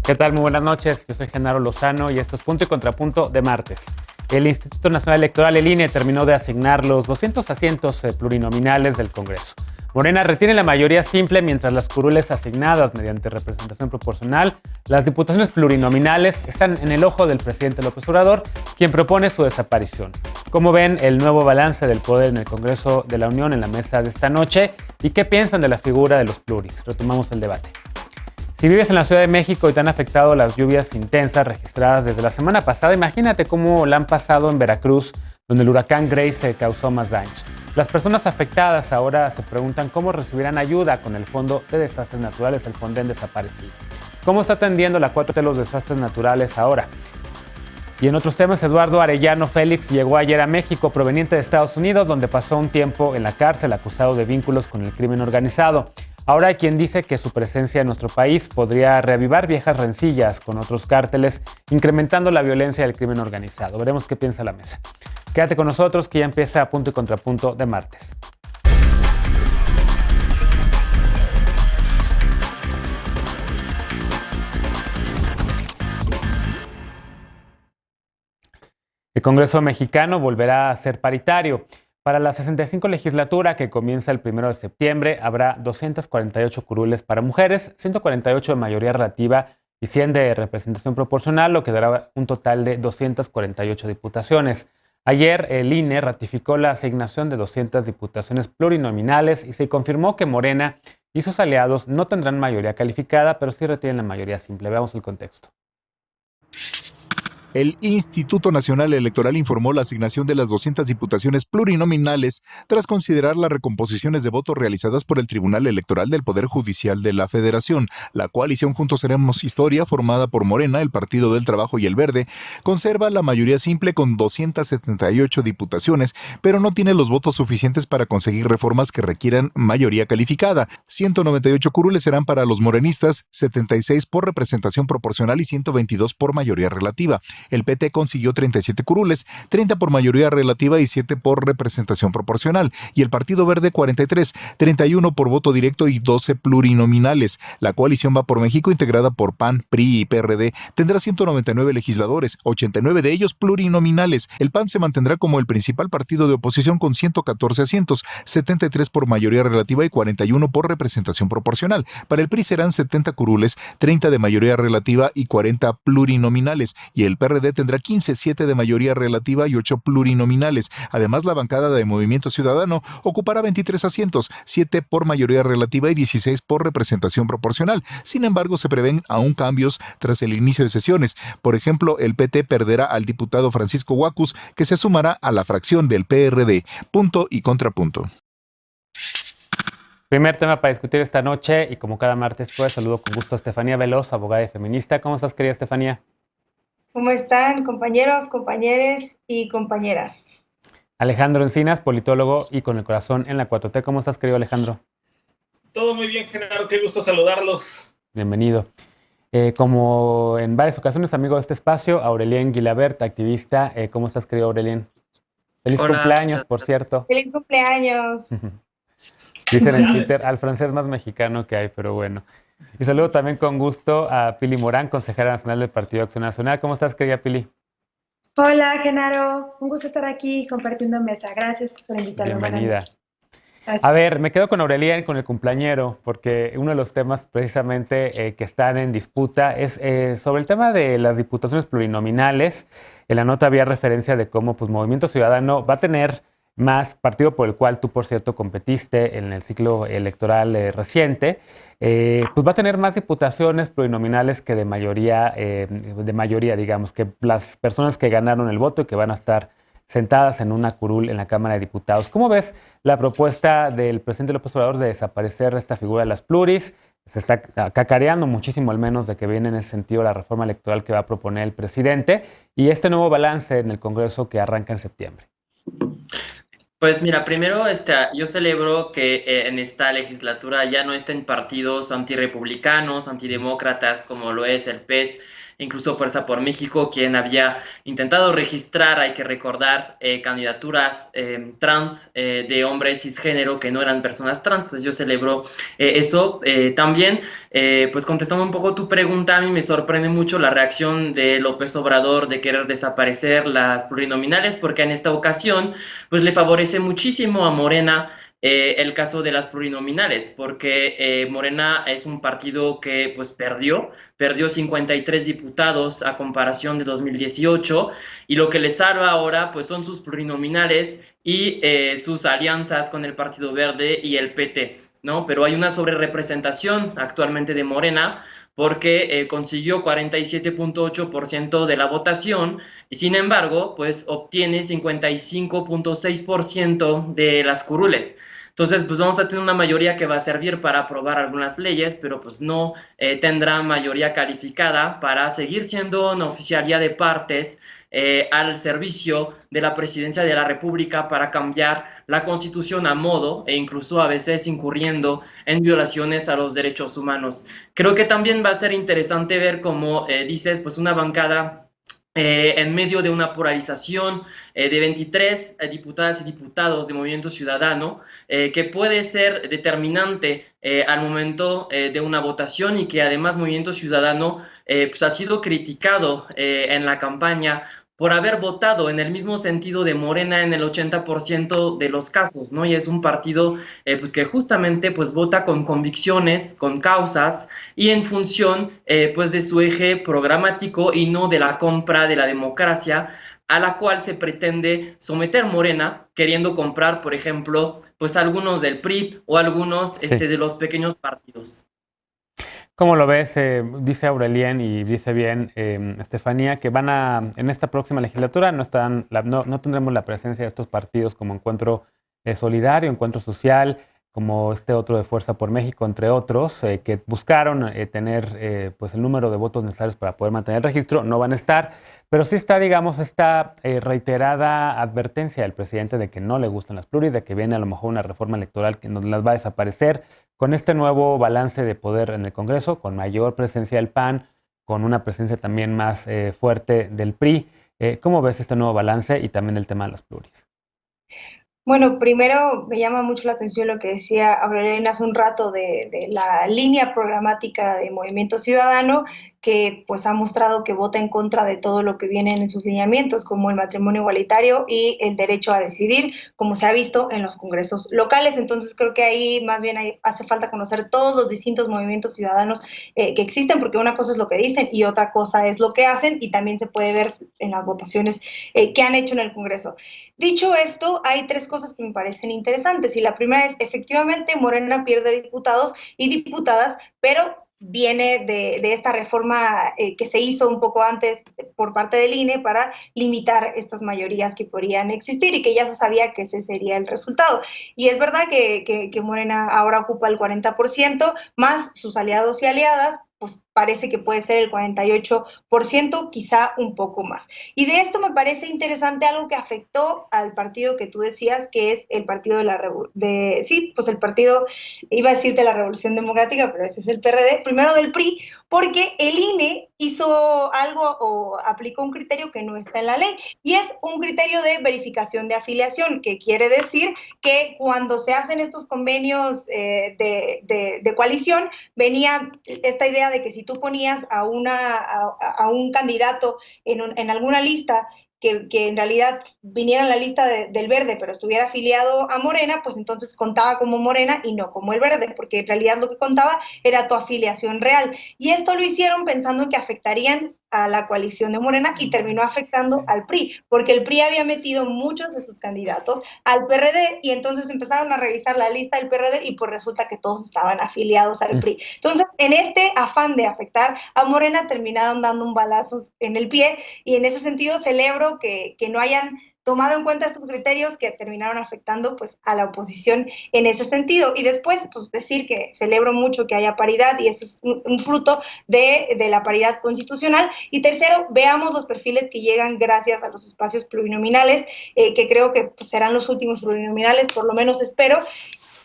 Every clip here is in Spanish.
¿Qué tal? Muy buenas noches. Yo soy Genaro Lozano y esto es Punto y Contrapunto de martes. El Instituto Nacional Electoral, el INE, terminó de asignar los 200 asientos plurinominales del Congreso. Morena retiene la mayoría simple, mientras las curules asignadas mediante representación proporcional, las diputaciones plurinominales, están en el ojo del presidente López Obrador, quien propone su desaparición. ¿Cómo ven el nuevo balance del poder en el Congreso de la Unión en la mesa de esta noche? ¿Y qué piensan de la figura de los pluris? Retomamos el debate. Si vives en la Ciudad de México y te han afectado las lluvias intensas registradas desde la semana pasada, imagínate cómo la han pasado en Veracruz, donde el huracán Grace causó más daños. Las personas afectadas ahora se preguntan cómo recibirán ayuda con el Fondo de Desastres Naturales, el Fonden desaparecido. ¿Cómo está atendiendo la 4T los desastres naturales ahora? Y en otros temas, Eduardo Arellano Félix llegó ayer a México proveniente de Estados Unidos, donde pasó un tiempo en la cárcel acusado de vínculos con el crimen organizado. Ahora hay quien dice que su presencia en nuestro país podría reavivar viejas rencillas con otros cárteles, incrementando la violencia del crimen organizado. Veremos qué piensa la mesa. Quédate con nosotros que ya empieza Punto y Contrapunto de martes. El Congreso mexicano volverá a ser paritario. Para la 65 legislatura, que comienza el 1 de septiembre, habrá 248 curules para mujeres, 148 de mayoría relativa y 100 de representación proporcional, lo que dará un total de 248 diputaciones. Ayer, el INE ratificó la asignación de 200 diputaciones plurinominales y se confirmó que Morena y sus aliados no tendrán mayoría calificada, pero sí retienen la mayoría simple. Veamos el contexto. El Instituto Nacional Electoral informó la asignación de las 200 diputaciones plurinominales tras considerar las recomposiciones de votos realizadas por el Tribunal Electoral del Poder Judicial de la Federación. La coalición Juntos Haremos Historia, formada por Morena, el Partido del Trabajo y el Verde, conserva la mayoría simple con 278 diputaciones, pero no tiene los votos suficientes para conseguir reformas que requieran mayoría calificada. 198 curules serán para los morenistas, 76 por representación proporcional y 122 por mayoría relativa. El PT consiguió 37 curules, 30 por mayoría relativa y 7 por representación proporcional, y el Partido Verde 43, 31 por voto directo y 12 plurinominales. La coalición Va por México, integrada por PAN, PRI y PRD, tendrá 199 legisladores, 89 de ellos plurinominales. El PAN se mantendrá como el principal partido de oposición con 114 asientos, 73 por mayoría relativa y 41 por representación proporcional. Para el PRI serán 70 curules, 30 de mayoría relativa y 40 plurinominales, y el PRD tendrá 15, 7 de mayoría relativa y 8 plurinominales. Además, la bancada de Movimiento Ciudadano ocupará 23 asientos, 7 por mayoría relativa y 16 por representación proporcional. Sin embargo, se prevén aún cambios tras el inicio de sesiones. Por ejemplo, el PT perderá al diputado Francisco Huacus, que se sumará a la fracción del PRD. Punto y contrapunto. Primer tema para discutir esta noche, y como cada martes, pues saludo con gusto a Estefanía Veloz, abogada y feminista. ¿Cómo estás, querida Estefanía? ¿Cómo están, compañeros, compañeres y compañeras? Alejandro Encinas, politólogo y con el corazón en la 4T. ¿Cómo estás, querido Alejandro? Todo muy bien, Genaro. Qué gusto saludarlos. Bienvenido. Como en varias ocasiones, amigo de este espacio, Aurelien Guilabert, activista. ¿Cómo estás, querido Aurelien? Feliz cumpleaños, por cierto. ¡Feliz cumpleaños! Dicen en Twitter al francés más mexicano que hay, pero bueno. Y saludo también con gusto a Pili Morán, consejera nacional del Partido Acción Nacional. ¿Cómo estás, querida Pili? Hola, Genaro. Un gusto estar aquí compartiendo mesa. Gracias por invitarme. Bienvenida. A ver, me quedo con Aurelien, con el cumpleañero, porque uno de los temas precisamente que están en disputa es sobre el tema de las diputaciones plurinominales. En la nota había referencia de cómo pues, Movimiento Ciudadano va a tener más, partido por el cual tú, por cierto, competiste en el ciclo electoral reciente, pues va a tener más diputaciones plurinominales que de mayoría, digamos, que las personas que ganaron el voto y que van a estar sentadas en una curul en la Cámara de Diputados. ¿Cómo ves la propuesta del presidente López Obrador de desaparecer esta figura de las pluris? Se está cacareando muchísimo, al menos, de que viene en ese sentido la reforma electoral que va a proponer el presidente y este nuevo balance en el Congreso que arranca en septiembre. Pues mira, primero yo celebro que en esta legislatura ya no estén partidos antirrepublicanos, antidemócratas como lo es el PES, incluso Fuerza por México, quien había intentado registrar, hay que recordar, candidaturas trans de hombres cisgénero que no eran personas trans. Entonces yo celebro eso. También, pues contestando un poco tu pregunta, a mí me sorprende mucho la reacción de López Obrador de querer desaparecer las plurinominales, porque en esta ocasión pues le favorece muchísimo a Morena el caso de las plurinominales, porque Morena es un partido que pues perdió 53 diputados a comparación de 2018, y lo que le salva ahora pues son sus plurinominales y sus alianzas con el Partido Verde y el PT, ¿no? Pero hay una sobrerepresentación actualmente de Morena porque consiguió 47.8% de la votación y sin embargo, pues obtiene 55.6% de las curules. Entonces, pues vamos a tener una mayoría que va a servir para aprobar algunas leyes, pero pues no tendrá mayoría calificada para seguir siendo una oficialía de partes al servicio de la presidencia de la República para cambiar la Constitución a modo e incluso a veces incurriendo en violaciones a los derechos humanos. Creo que también va a ser interesante ver, como dices, pues una bancada en medio de una polarización de 23 diputadas y diputados de Movimiento Ciudadano, que puede ser determinante al momento de una votación y que además Movimiento Ciudadano pues ha sido criticado en la campaña por haber votado en el mismo sentido de Morena en el 80% de los casos, ¿no? Y es un partido pues que justamente pues vota con convicciones, con causas y en función pues de su eje programático y no de la compra de la democracia a la cual se pretende someter Morena, queriendo comprar, por ejemplo, pues algunos del PRI o algunos Sí. de los pequeños partidos. ¿Cómo lo ves? Dice Aurelien y dice bien Estefanía que en esta próxima legislatura no tendremos la presencia de estos partidos como Encuentro Solidario, Encuentro Social, como este otro de Fuerza por México, entre otros, que buscaron tener pues el número de votos necesarios para poder mantener el registro, no van a estar, pero sí está, digamos, esta reiterada advertencia del presidente de que no le gustan las pluris, de que viene a lo mejor una reforma electoral que nos las va a desaparecer con este nuevo balance de poder en el Congreso, con mayor presencia del PAN, con una presencia también más fuerte del PRI. ¿Cómo ves este nuevo balance y también el tema de las pluris? Bueno, primero me llama mucho la atención lo que decía Aurelien hace un rato de la línea programática de Movimiento Ciudadano, que pues ha mostrado que vota en contra de todo lo que viene en sus lineamientos, como el matrimonio igualitario y el derecho a decidir, como se ha visto en los congresos locales. Entonces creo que ahí más bien hace falta conocer todos los distintos movimientos ciudadanos que existen, porque una cosa es lo que dicen y otra cosa es lo que hacen, y también se puede ver en las votaciones que han hecho en el Congreso. Dicho esto, hay tres cosas que me parecen interesantes, y la primera es, efectivamente, Morena pierde diputados y diputadas, pero viene de esta reforma que se hizo un poco antes por parte del INE para limitar estas mayorías que podrían existir y que ya se sabía que ese sería el resultado. Y es verdad que Morena ahora ocupa el 40%, más sus aliados y aliadas, pues parece que puede ser el 48%, quizá un poco más. Y de esto me parece interesante algo que afectó al partido que tú decías, que es el partido pues el partido, iba a decir de la Revolución Democrática, pero ese es el PRD, primero del PRI, porque el INE hizo algo o aplicó un criterio que no está en la ley, y es un criterio de verificación de afiliación, que quiere decir que cuando se hacen estos convenios de coalición, venía esta idea de que si tú ponías a un candidato en alguna lista que en realidad viniera en la lista del Verde, pero estuviera afiliado a Morena, pues entonces contaba como Morena y no como el Verde, porque en realidad lo que contaba era tu afiliación real. Y esto lo hicieron pensando en que afectarían a la coalición de Morena, y terminó afectando al PRI, porque el PRI había metido muchos de sus candidatos al PRD, y entonces empezaron a revisar la lista del PRD y pues resulta que todos estaban afiliados al PRI. Entonces, en este afán de afectar a Morena, terminaron dando un balazo en el pie, y en ese sentido celebro que no hayan tomado en cuenta estos criterios que terminaron afectando pues a la oposición en ese sentido. Y después, pues decir que celebro mucho que haya paridad y eso es un fruto de la paridad constitucional. Y tercero, veamos los perfiles que llegan gracias a los espacios plurinominales, que creo que pues, serán los últimos plurinominales, por lo menos espero,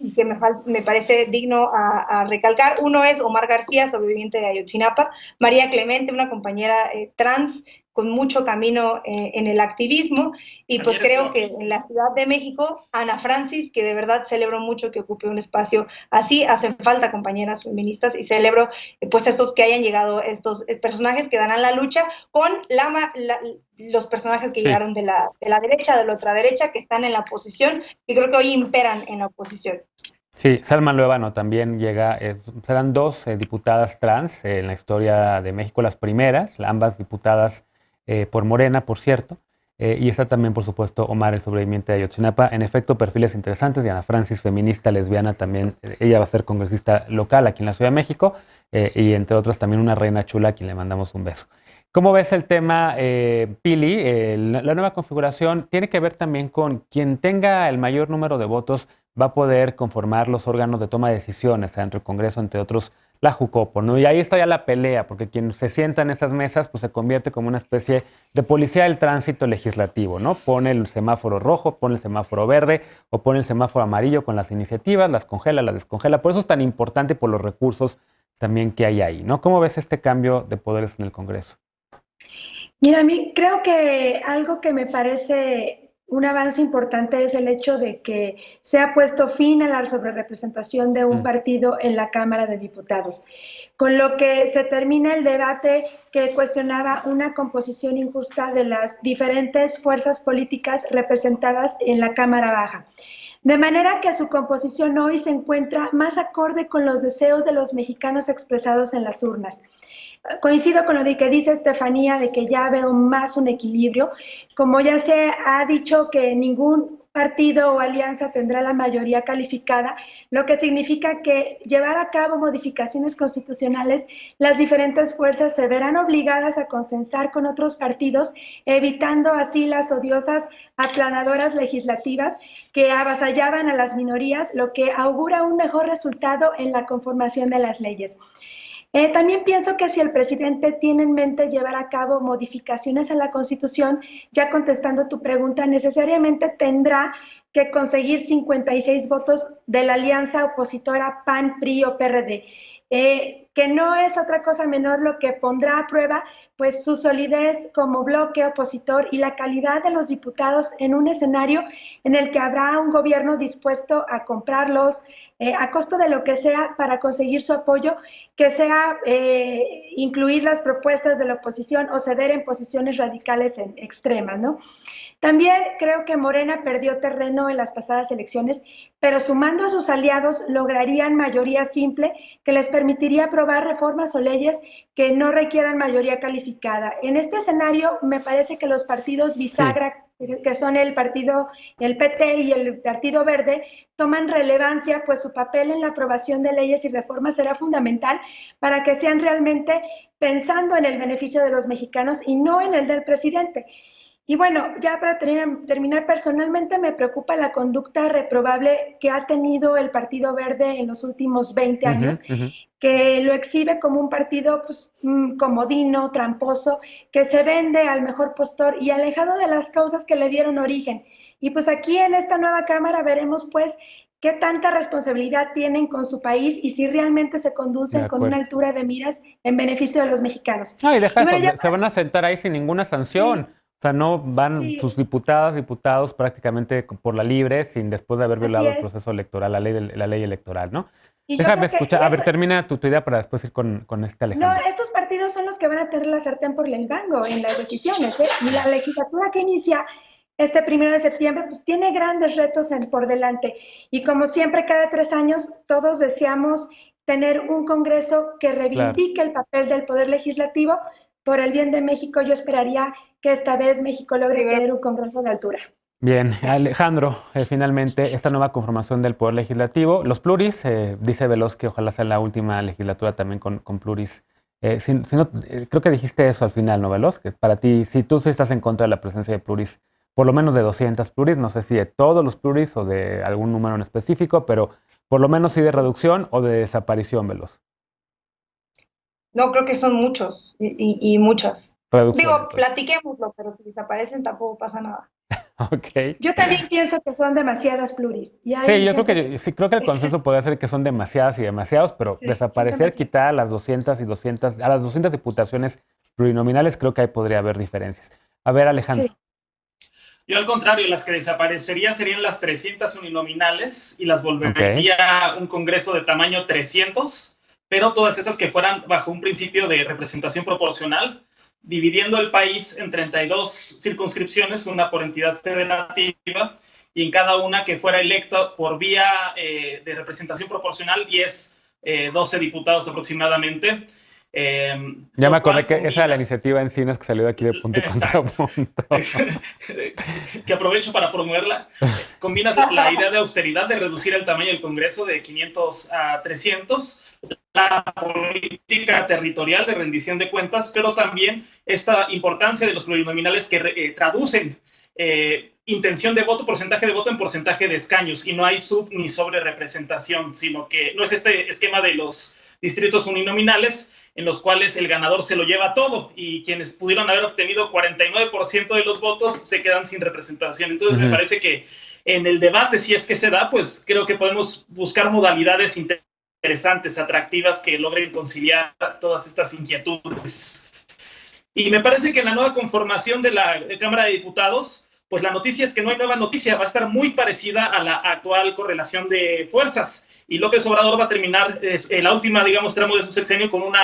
y que me parece digno a recalcar. Uno es Omar García, sobreviviente de Ayotzinapa, María Clemente, una compañera trans con mucho camino en el activismo, y pues creo que en la Ciudad de México, Ana Francis, que de verdad celebro mucho que ocupe un espacio así, hacen falta compañeras feministas, y celebro pues estos que hayan llegado, estos personajes que darán la lucha con los personajes que llegaron de la derecha, de la ultraderecha, que están en la oposición, y creo que hoy imperan en la oposición. Sí, Salma Luébano también llega, serán dos diputadas trans en la historia de México, las primeras, ambas diputadas por Morena, por cierto, y está también, por supuesto, Omar, el sobreviviente de Ayotzinapa. En efecto, perfiles interesantes. Diana Francis, feminista, lesbiana también, ella va a ser congresista local aquí en la Ciudad de México, y entre otras también una reina chula a quien le mandamos un beso. ¿Cómo ves el tema, Pili? La nueva configuración tiene que ver también con quien tenga el mayor número de votos va a poder conformar los órganos de toma de decisiones dentro del Congreso, entre otros la Jucopo, ¿no? Y ahí está ya la pelea, porque quien se sienta en esas mesas pues se convierte como una especie de policía del tránsito legislativo, ¿no? Pone el semáforo rojo, pone el semáforo verde o pone el semáforo amarillo con las iniciativas, las congela, las descongela. Por eso es tan importante, por los recursos también que hay ahí, ¿no? ¿Cómo ves este cambio de poderes en el Congreso? Mira, a mí creo que algo que me parece un avance importante es el hecho de que se ha puesto fin a la sobrerepresentación de un partido en la Cámara de Diputados, con lo que se termina el debate que cuestionaba una composición injusta de las diferentes fuerzas políticas representadas en la Cámara Baja. De manera que su composición hoy se encuentra más acorde con los deseos de los mexicanos expresados en las urnas. Coincido con lo que dice Estefanía, de que ya veo más un equilibrio. Como ya se ha dicho que ningún partido o alianza tendrá la mayoría calificada, lo que significa que llevar a cabo modificaciones constitucionales, las diferentes fuerzas se verán obligadas a consensar con otros partidos, evitando así las odiosas aplanadoras legislativas que avasallaban a las minorías, lo que augura un mejor resultado en la conformación de las leyes. También pienso que si el presidente tiene en mente llevar a cabo modificaciones a la Constitución, ya contestando tu pregunta, necesariamente tendrá que conseguir 56 votos de la alianza opositora PAN, PRI o PRD, que no es otra cosa menor lo que pondrá a prueba pues su solidez como bloque opositor y la calidad de los diputados en un escenario en el que habrá un gobierno dispuesto a comprarlos a costo de lo que sea para conseguir su apoyo, que sea incluir las propuestas de la oposición o ceder en posiciones radicales extremas, ¿no? También creo que Morena perdió terreno en las pasadas elecciones, pero sumando a sus aliados lograrían mayoría simple que les permitiría aprobar reformas o leyes que no requieran mayoría calificada. En este escenario me parece que los partidos bisagra, que son el PT y el Partido Verde, toman relevancia, pues su papel en la aprobación de leyes y reformas será fundamental para que sean realmente pensando en el beneficio de los mexicanos y no en el del presidente. Y bueno, ya para terminar, personalmente me preocupa la conducta reprobable que ha tenido el Partido Verde en los últimos 20 años, que lo exhibe como un partido pues, comodino, tramposo, que se vende al mejor postor y alejado de las causas que le dieron origen. Y pues aquí en esta nueva Cámara veremos pues qué tanta responsabilidad tienen con su país y si realmente se conducen con una altura de miras en beneficio de los mexicanos. No, y deja eso, se van a sentar ahí sin ninguna sanción. Sí. O sea, no van sus diputados prácticamente por la libre, sin después de haber violado el proceso electoral, la ley electoral, ¿no? Déjame escuchar, a ver, termina tu idea para después ir con Alejandro. No, estos partidos son los que van a tener la sartén por el mango en las decisiones, ¿eh? Y la legislatura que inicia este 1 de septiembre, pues tiene grandes retos por delante. Y como siempre, cada 3 años, todos deseamos tener un Congreso que reivindique el papel del Poder Legislativo. Por el bien de México, yo esperaría que esta vez México logre tener un Congreso de altura. Bien, Alejandro, finalmente, esta nueva conformación del Poder Legislativo, los pluris, dice Veloz que ojalá sea la última legislatura también con pluris. Creo que dijiste eso al final, ¿no, Veloz? Que para ti, si tú sí estás en contra de la presencia de pluris por lo menos de 200 pluris, no sé si de todos los pluris o de algún número en específico, pero por lo menos sí de reducción o de desaparición, Veloz. No, creo que son muchos y muchas. Reducción, Digo, entonces. platiquémoslo, pero si desaparecen tampoco pasa nada. Ok. Yo también pienso que son demasiadas pluris. Y hay Sí, yo creo gente sí creo que el consenso podría ser que son demasiadas y demasiados, pero Sí, desaparecer, son demasiadas. quitar a las 200 y 200, a las 200 diputaciones plurinominales, creo que ahí podría haber diferencias. A ver, Alejandro. Sí. Yo al contrario, las que desaparecería serían las 300 uninominales y las volvería un congreso de tamaño 300, pero todas esas que fueran bajo un principio de representación proporcional, dividiendo el país en 32 circunscripciones, una por entidad federativa, y en cada una que fuera electa por vía de representación proporcional 12 diputados aproximadamente. Ya me acordé que esa era la iniciativa en cines que salió de aquí de Punto y Contrapunto. Que aprovecho para promoverla. Combinas la idea de austeridad, de reducir el tamaño del Congreso de 500 a 300, la política territorial de rendición de cuentas, pero también esta importancia de los plurinominales que traducen intención de voto, porcentaje de voto en porcentaje de escaños, y no hay sub ni sobre representación, sino que no es este esquema de los distritos uninominales en los cuales el ganador se lo lleva todo y quienes pudieron haber obtenido 49% de los votos se quedan sin representación. Entonces me parece que en el debate, si es que se da, pues creo que podemos buscar modalidades interesantes, atractivas, que logren conciliar todas estas inquietudes. Y me parece que en la nueva conformación de la Cámara de Diputados, pues la noticia es que no hay nueva noticia, va a estar muy parecida a la actual correlación de fuerzas. Y López Obrador va a terminar la última, digamos, tramo de su sexenio con una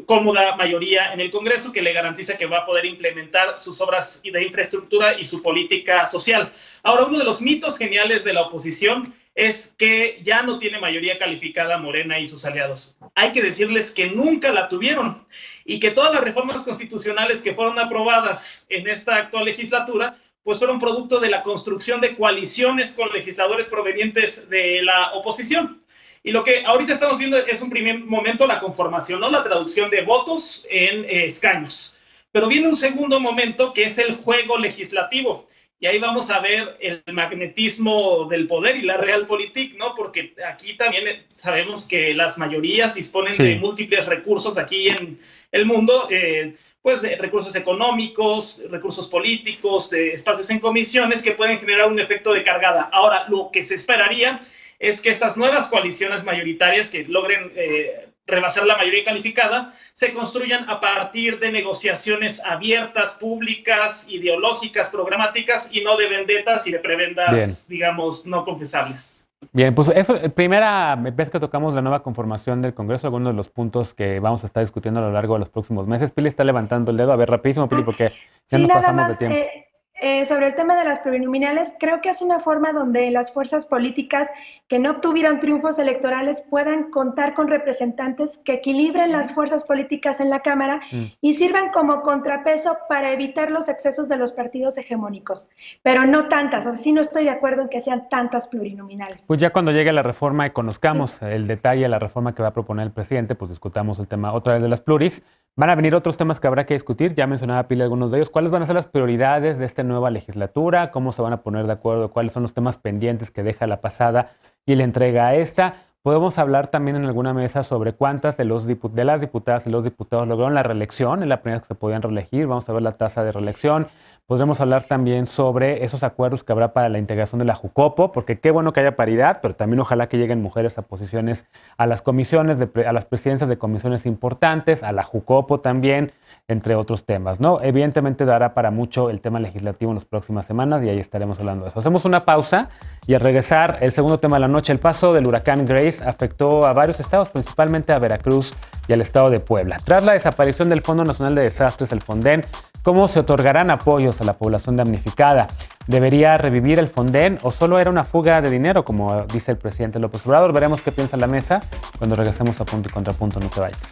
cómoda mayoría en el Congreso que le garantiza que va a poder implementar sus obras de infraestructura y su política social. Ahora, uno de los mitos geniales de la oposición es que ya no tiene mayoría calificada Morena y sus aliados. Hay que decirles que nunca la tuvieron y que todas las reformas constitucionales que fueron aprobadas en esta actual legislatura pues fueron producto de la construcción de coaliciones con legisladores provenientes de la oposición. Y lo que ahorita estamos viendo es un primer momento la conformación, ¿no? La traducción de votos en escaños. Pero viene un segundo momento que es el juego legislativo. Y ahí vamos a ver el magnetismo del poder y la realpolitik, ¿no? Porque aquí también sabemos que las mayorías disponen de múltiples recursos aquí en el mundo, pues de recursos económicos, recursos políticos, de espacios en comisiones que pueden generar un efecto de cargada. Ahora, lo que se esperaría es que estas nuevas coaliciones mayoritarias que logren rebasar la mayoría calificada, se construyan a partir de negociaciones abiertas, públicas, ideológicas, programáticas, y no de vendetas y de prebendas, digamos, no confesables. Bien, pues eso, primera vez que tocamos la nueva conformación del Congreso, algunos de los puntos que vamos a estar discutiendo a lo largo de los próximos meses. Pili está levantando el dedo. A ver, rapidísimo, Pili, porque ya nos pasamos de tiempo. Sobre el tema de las plurinominales, creo que es una forma donde las fuerzas políticas que no obtuvieron triunfos electorales puedan contar con representantes que equilibren las fuerzas políticas en la Cámara y sirvan como contrapeso para evitar los excesos de los partidos hegemónicos, pero no tantas. O sea, sí no estoy de acuerdo en que sean tantas plurinominales. Pues ya cuando llegue la reforma y conozcamos el detalle de la reforma que va a proponer el presidente, pues discutamos el tema otra vez de las pluris. Van a venir otros temas que habrá que discutir, ya mencionaba Pili algunos de ellos. ¿Cuáles van a ser las prioridades de esta nueva legislatura? ¿Cómo se van a poner de acuerdo? ¿Cuáles son los temas pendientes que deja la pasada y le entrega a esta? Podemos hablar también en alguna mesa sobre cuántas de las diputadas y los diputados lograron la reelección, es la primera vez que se podían reelegir, vamos a ver la tasa de reelección. Podremos hablar también sobre esos acuerdos que habrá para la integración de la Jucopo, porque qué bueno que haya paridad, pero también ojalá que lleguen mujeres a posiciones, a las comisiones, a las presidencias de comisiones importantes, a la Jucopo también, entre otros temas, ¿no? Evidentemente dará para mucho el tema legislativo en las próximas semanas y ahí estaremos hablando de eso. Hacemos una pausa y al regresar, el segundo tema de la noche, el paso del huracán Grace afectó a varios estados, principalmente a Veracruz y al estado de Puebla. Tras la desaparición del Fondo Nacional de Desastres, el Fonden, ¿cómo se otorgarán apoyos a la población damnificada? ¿Debería revivir el Fonden o solo era una fuga de dinero, como dice el presidente López Obrador? Veremos qué piensa la mesa cuando regresemos a Punto y Contrapunto. No te vayas.